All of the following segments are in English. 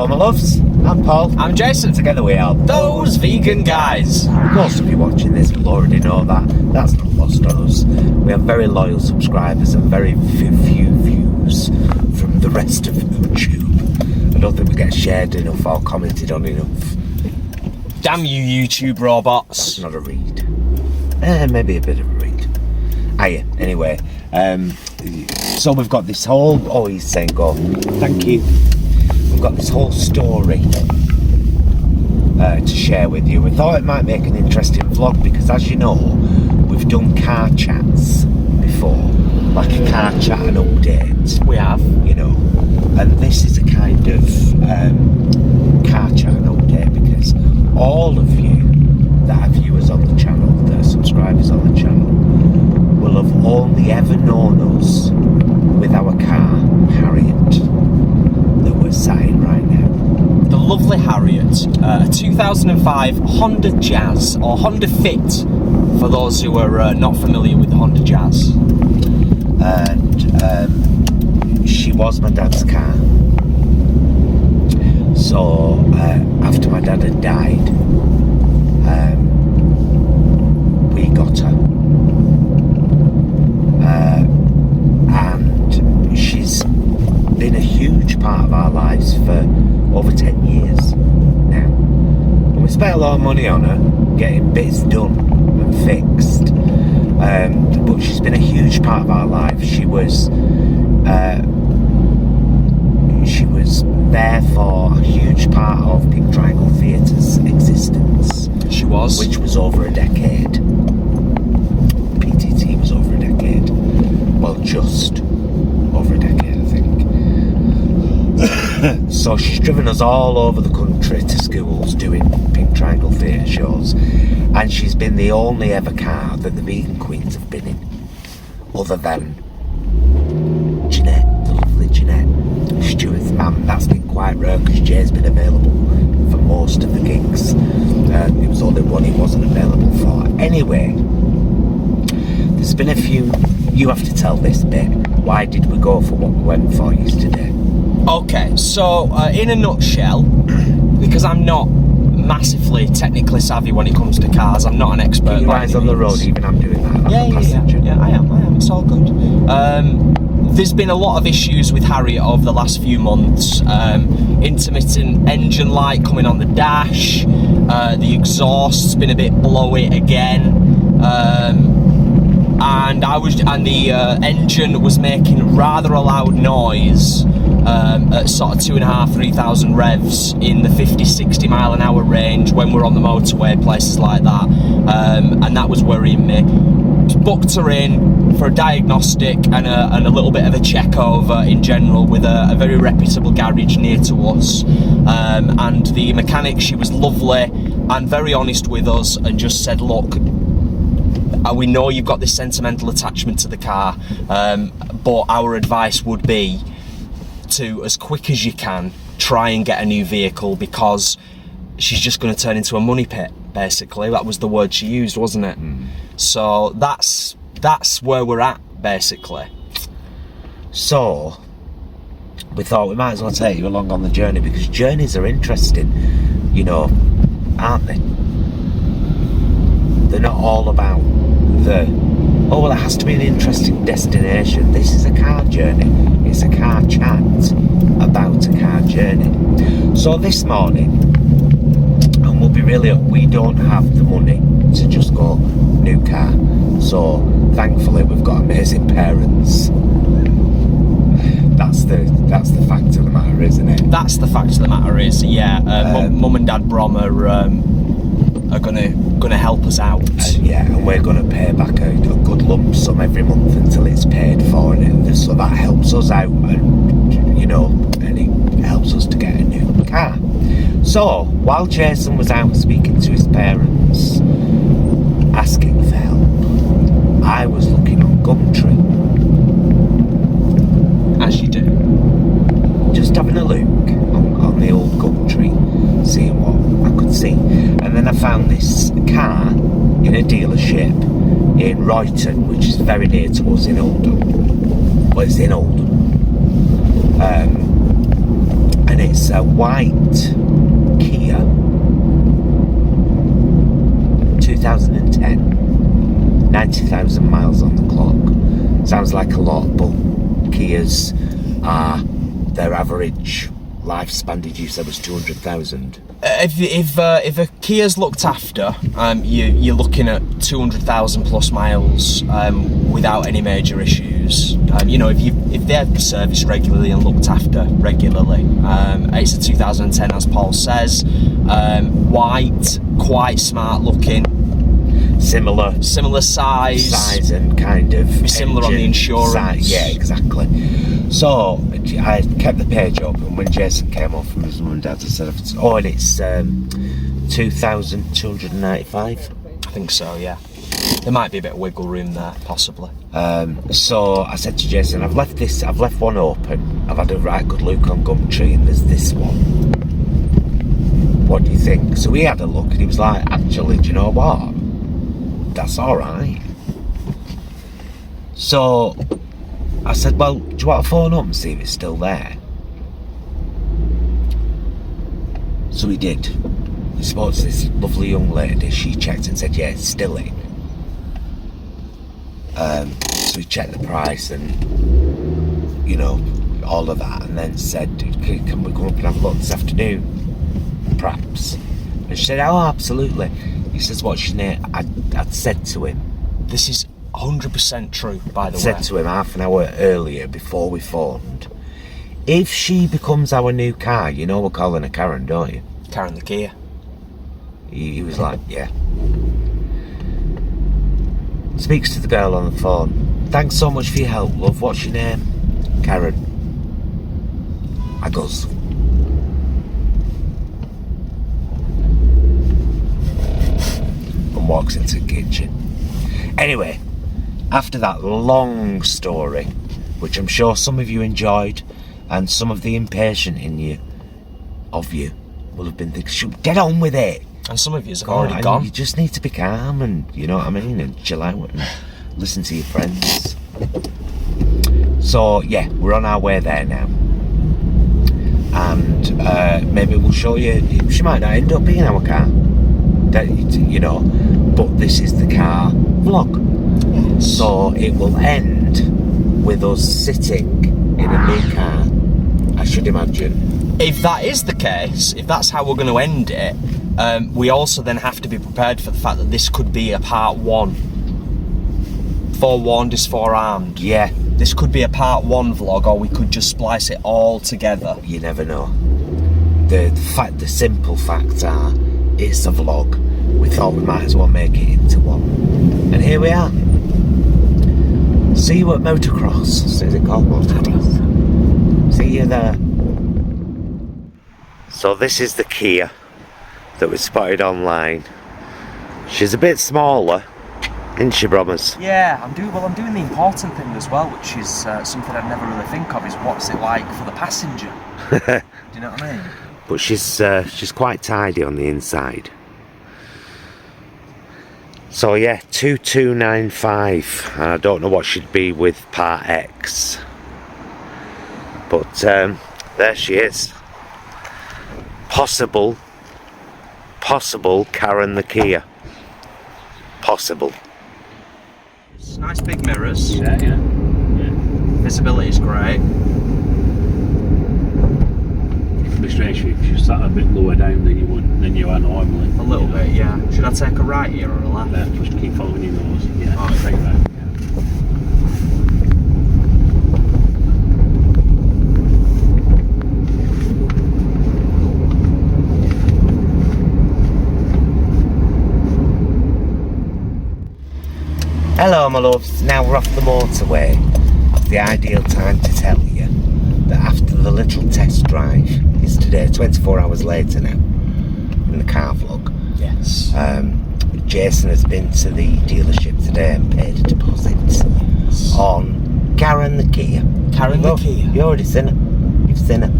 Hello my loves, I'm Paul. I'm Jason. Together we are Those Vegan Guys. Most of you watching this will already know that. That's not lost on us. We have very loyal subscribers and very few views from the rest of YouTube. I don't think we get shared enough or commented on enough. Damn you YouTube robots. Not a read. Maybe a bit of a read. Anyway, so we've got this whole, oh he's saying go, thank you. We've got this whole story to share with you. We thought it might make an interesting vlog because, as you know, we've done car chats before, like a car chat and update. We have. You know, and this is a kind of car chat and update because all of you that are viewers on the channel, that are subscribers on the channel, will have only ever known us with our car, Harriet, that we're sat in right now. The lovely Harriet, a 2005 Honda Jazz, or Honda Fit, for those who are not familiar with the Honda Jazz. And she was my dad's car. So after my dad had died, we got her. And she's been a huge part of our lives for over 10 years now. And we spent a lot of money on her, getting bits done and fixed. But she's been a huge part of our life. She was there for a huge part of Pink Triangle Theatre's existence. She was. Which was over a decade. PTT was over a decade. Well, just over a decade, I think. So she's driven us all over the country to schools doing Pink Triangle Theatre shows. And she's been the only ever car that the Vegan Queens have been in. Other than Jeanette, the lovely Jeanette, Stuart's mum. That's been quite rare because Jay's been available for most of the gigs. It was only one he wasn't available for. Anyway, there's been a few. You have to tell this bit. Why did we go for what we went for yesterday? Okay, so in a nutshell, because I'm not massively technically savvy when it comes to cars, I'm not an expert. Keep your eyes on the road, even I'm doing that. Yeah, I am, it's all good. There's been a lot of issues with Harriet over the last few months. Intermittent engine light coming on the dash, the exhaust's been a bit blowy again, and the engine was making rather a loud noise at sort of 2,500-3,000 revs in the 50-60 mile an hour range when we're on the motorway, places like that, and that was worrying me. Booked her in for a diagnostic and a little bit of a check over in general with a very reputable garage near to us, and the mechanic, she was lovely and very honest with us and just said, look, we know you've got this sentimental attachment to the car, but our advice would be to, as quick as you can, try and get a new vehicle because she's just going to turn into a money pit, basically. That was the word she used, wasn't it? So that's where we're at, basically. So we thought we might as well take you along on the journey because journeys are interesting, you know, aren't they? They're not all about oh well, it has to be an interesting destination. This is a car journey. It's a car chat about a car journey. So this morning, and we'll be really up, we don't have the money to just go new car. So thankfully we've got amazing parents. That's the fact of the matter, isn't it? That's the fact of the matter is, yeah. Mum and Dad Brom are gonna help us out. And we're gonna pay back a good lump sum every month until it's paid for, and so that helps us out, and you know, and it helps us to get a new car. So while Jason was out speaking to his parents, asking for help, I was looking on Gumtree. As you do. Just having a look on the old Gumtree, seeing what I could see. And then I found this car in a dealership in Royton, which is very near to us in Oldham. Well, it's in Oldham. And and it's a white Kia 2010, 90,000 miles on the clock. Sounds like a lot, but Kias are, their average lifespan, did you say, was 200,000? If a Kia's looked after, you're looking at 200,000 plus miles without any major issues. You know, if they're serviced regularly and looked after regularly, it's a 2010, as Paul says. White, quite smart looking. Similar size and kind of be similar on the insurance. Yeah, exactly. So I kept the page up, and when Jason came off from his mum and dad, I said, "Oh, and it's 2,295." I think so. Yeah, there might be a bit of wiggle room there, possibly. So I said to Jason, I've left one open. I've had a right good look on Gumtree, and there's this one. What do you think? So he had a look, and he was like, "Actually, do you know what? That's all right." So I said, "Well, do you want to phone up and see if it's still there?" So he did. He spoke to this lovely young lady. She checked and said, "Yeah, it's still in." So he checked the price and, you know, all of that, and then said, "Can we come up and have a look this afternoon, perhaps?" And she said, "Oh, absolutely." He says, "What's your name?" I'd said to him, this is 100% true, by the way. Said to him half an hour earlier before we phoned, if she becomes our new car, you know we're calling her Karen, don't you? Karen the Kia. He was like, yeah. Speaks to the girl on the phone. "Thanks so much for your help, love. What's your name?" "Karen." I goes, and walks into the kitchen. Anyway, after that long story, which I'm sure some of you enjoyed, and some of the impatient in you will have been thinking, "Get on with it." And some of you have already gone. You just need to be calm and, you know what I mean, and chill out and listen to your friends. So yeah, we're on our way there now. And maybe we'll show you, she might not end up being our car, you know, but this is the car vlog. So it will end with us sitting in a new car, I should imagine. If that is the case, if that's how we're going to end it, we also then have to be prepared for the fact that this could be a part one. Forewarned is forearmed. Yeah. This could be a part one vlog, or we could just splice it all together. You never know. The simple facts are, it's a vlog. We thought we might as well make it into one. And here we are. See you at motocross. Is it called motocross? See you there. So this is the Kia that we spotted online. She's a bit smaller, isn't she, Brommers? Yeah, I'm doing the important thing as well, which is something I'd never really think of, is what's it like for the passenger. Do you know what I mean? But she's quite tidy on the inside. So yeah, 2295, and I don't know what she'd be with Part X. But there she is. Possible Karen the Kia. Possible. It's nice big mirrors. Yeah. Visibility is great. It'd be strange if you sat a bit lower down than you are normally. A little bit, yeah. Should I take a right here or a left? Just keep following your nose. Yeah, Oh, right there. Hello my loves, now we're off the motorway. The ideal time to tell you that after the little test drive is today, 24 hours later now, in the car vlog. Yes. Jason has been to the dealership today and paid a deposit on Karen the Kia. Karen the Kia. You already seen it. You've seen it.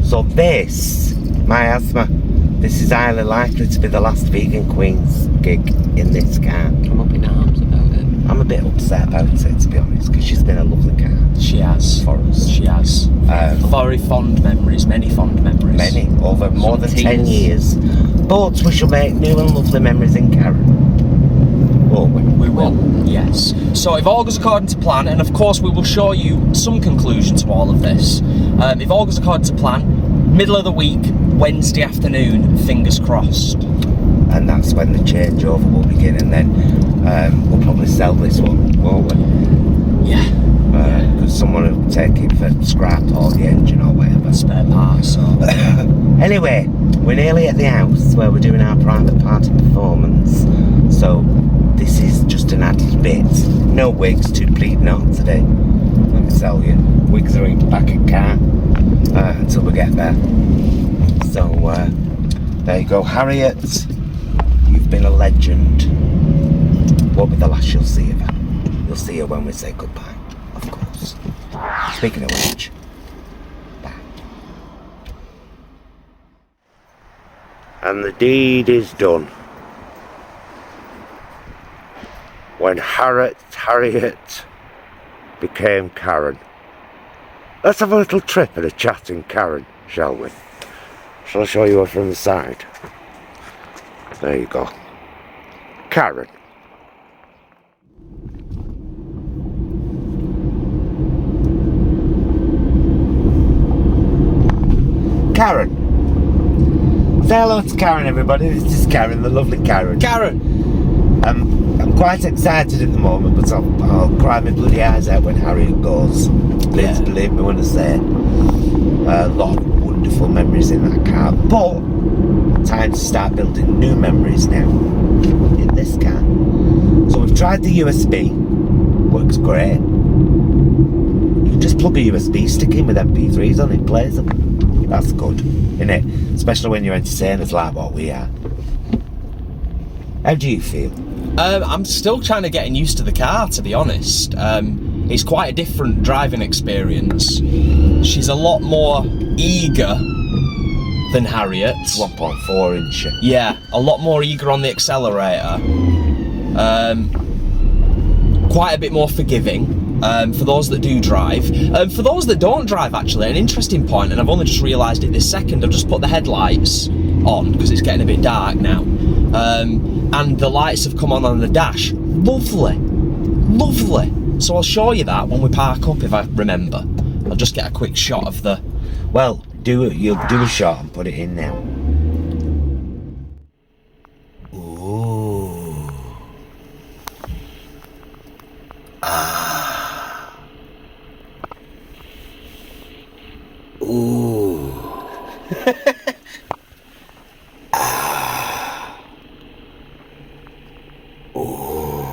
So this, my asthma, this is highly likely to be the last Vegan Queens gig in this car. I'm up in arms about it. I'm a bit upset about it, to be honest, because she's been a lovely car. She has. For us. She has. Very fond memories, many fond memories. Many, over more than Some 10 teens. years. But we shall make new and lovely memories in Karen. Won't we? We will, yes. So if all goes according to plan, and of course we will show you some conclusion to all of this. If all goes according to plan, middle of the week, Wednesday afternoon, fingers crossed. And that's when the changeover will begin, and then we'll probably sell this one, won't we? Yeah. Because someone will take it for scrap or the engine or whatever. Spare parts. So. Anyway, we're nearly at the house where we're doing our private party performance. So this is just an added bit. No wigs to plead not today. Let me tell you, wigs are in the back of the car until we get there. So there you go, Harriet. You've been a legend. Won't be the last you'll see of her. You'll see her when we say goodbye, of course. Speaking of which, bye. And the deed is done. When Harriet became Karen. Let's have a little trip and a chat in Karen, shall we? Shall I show you her from the side? There you go. Karen. Karen. Say hello to Karen, everybody. This is Karen, the lovely Karen. Karen! I'm quite excited at the moment, but I'll cry my bloody eyes out when Harriet goes. Please believe me when I say a lot of wonderful memories in that car. But time to start building new memories now in this car. So we've tried the USB. Works great. You just plug a USB stick in with MP3s on it, plays them. That's good, isn't it? Especially when you're entertainers like what we are. How do you feel? I'm still trying to get used to the car, to be honest. It's quite a different driving experience. She's a lot more eager than Harriet. 1.4 inch. Yeah, a lot more eager on the accelerator. Quite a bit more forgiving. For those that do drive. For those that don't drive, actually, an interesting point, and I've only just realised it this second, I've just put the headlights on because it's getting a bit dark now. And the lights have come on the dash. Lovely. Lovely. So I'll show you that when we park up, if I remember. I'll just get a quick shot of the... Well, you'll do a shot and put it in now. Ooh. Ah. Ooh. Ah. Ooh.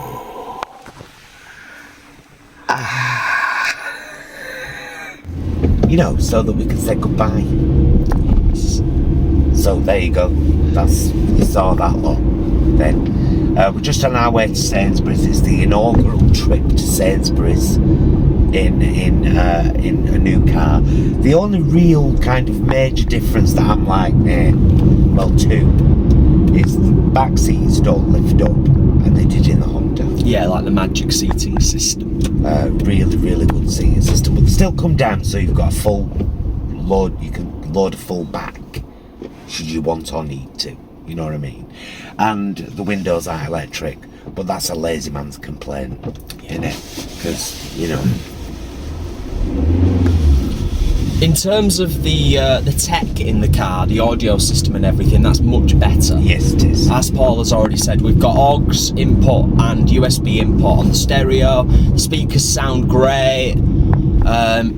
Ah. You know, so that we can say goodbye. So there you go. You saw that lot. Then we're just on our way to Sainsbury's. It's the inaugural trip to Sainsbury's in a new car. The only real kind of major difference that I'm like, well, two, is the back seats don't lift up, and they did in the Honda. Yeah, like the magic seating system. Really, really good seating system, but they still come down, so you've got a full load. You can load a full back should you want or need to. You know what I mean? And the windows are electric, but that's a lazy man's complaint, innit? Because, you know. In terms of the tech in the car, the audio system and everything, that's much better. Yes, it is. As Paul has already said, we've got AUX input and USB input on the stereo. The speakers sound great.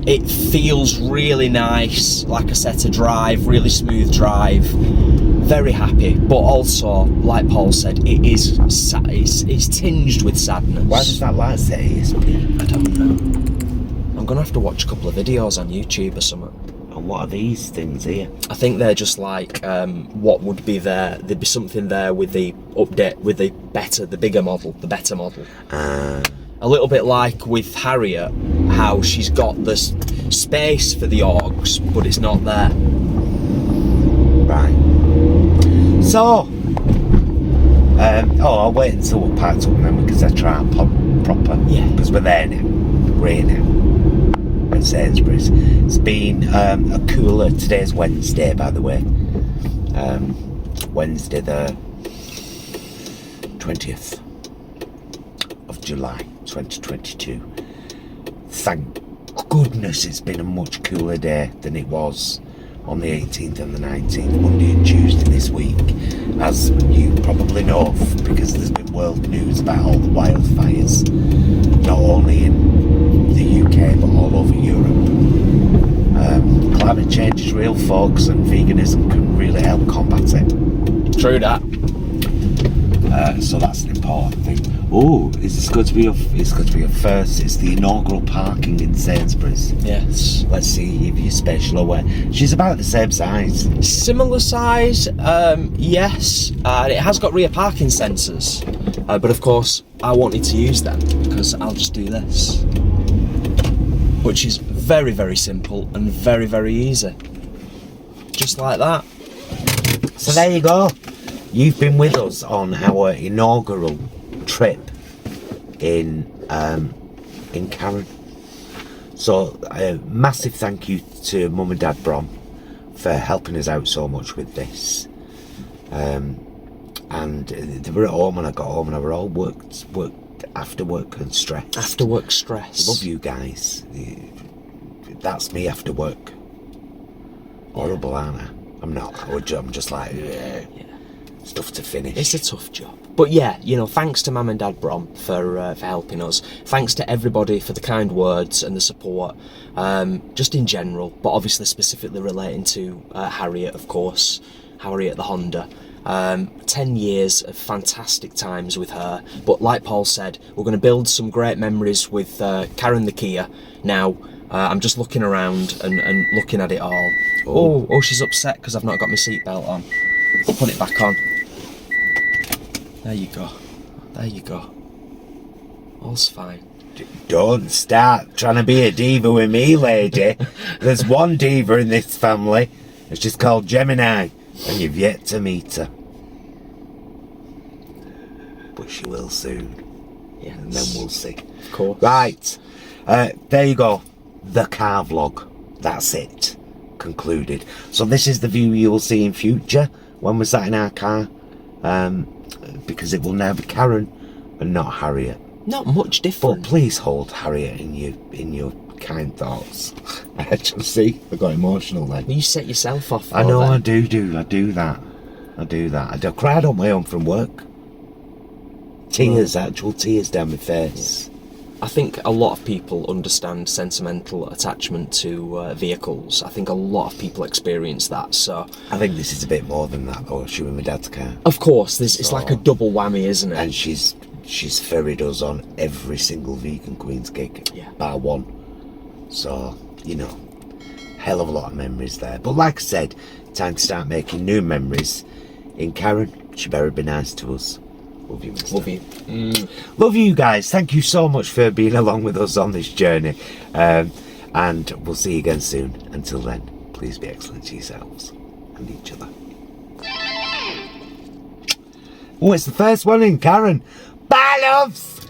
It feels really nice, like I said, to drive, really smooth drive. Very happy, but also, like Paul said, it's tinged with sadness. Why does that light say ESP? I don't know. I'm gonna have to watch a couple of videos on YouTube or something. And what are these things here? I think they're just like what would be there. There'd be something there with the update, with the bigger model, the better model. A little bit like with Harriet, how she's got this space for the AUX, but it's not there. Right. So, I'll wait until we're packed up then, because I try and proper. Yeah. Because we're there now. We're here now. At Sainsbury's. It's been a cooler. Today's Wednesday, by the way. Wednesday the 20th of July 2022. Thank goodness it's been a much cooler day than it was on the 18th and the 19th, Monday and Tuesday this week, as you probably know, because there's been world news about all the wildfires, not only in the UK but all over Europe. Climate change is real, folks, and veganism can really help combat it. True that. So that's an important thing. Oh, is this going to be it's going to be a first? It's the inaugural parking in Sainsbury's. Yes. Let's see if you're spatial aware. She's about the same size. Similar size, yes. It has got rear parking sensors, but of course I wanted to use them because I'll just do this, which is very, very simple and very, very easy. Just like that. So there you go. You've been with us on our inaugural trip in Karen. So a massive thank you to Mum and Dad Brom for helping us out so much with this. And they were at home when I got home, and I were all worked after work and stressed. After work stress. Love you guys. That's me after work. Horrible, aren't I? I'm not. I'm just like, yeah. Stuff to finish. It's a tough job. But yeah, you know, thanks to Mum and Dad Brom for helping us. Thanks to everybody for the kind words and the support, just in general, but obviously specifically relating to Harriet, of course. Harriet the Honda. 10 years of fantastic times with her. But like Paul said, we're going to build some great memories with Karen the Kia. Now, I'm just looking around and looking at it all. Oh, she's upset because I've not got my seatbelt on. I'll put it back on. There you go. There you go. All's fine. Don't start trying to be a diva with me, lady. There's one diva in this family. It's just called Gemini, and you've yet to meet her. But she will soon. Yeah. And then we'll see. Of course. Right. There you go. The car vlog. That's it. Concluded. So this is the view you will see in future when we're sat in our car. Because it will now be Karen and not Harriet. Not much different. But please hold Harriet in your kind thoughts. I just see. I got emotional then. You set yourself off. I know. Then. I do that. I cried on my own from work. Tears, actual tears down my face. Yeah. I think a lot of people understand sentimental attachment to vehicles. I think a lot of people experience that. So I think this is a bit more than that, though. She was my dad's car. Of course, it's like a double whammy, isn't it? And she's ferried us on every single Vegan Queen's gig, bar one. So, you know, hell of a lot of memories there. But like I said, time to start making new memories. In Karen, she better be nice to us. Love you, mister. Love you. Love you guys. Thank you so much for being along with us on this journey. And we'll see you again soon. Until then, please be excellent to yourselves and each other. Oh, it's the first one in, Karen. Bye, loves!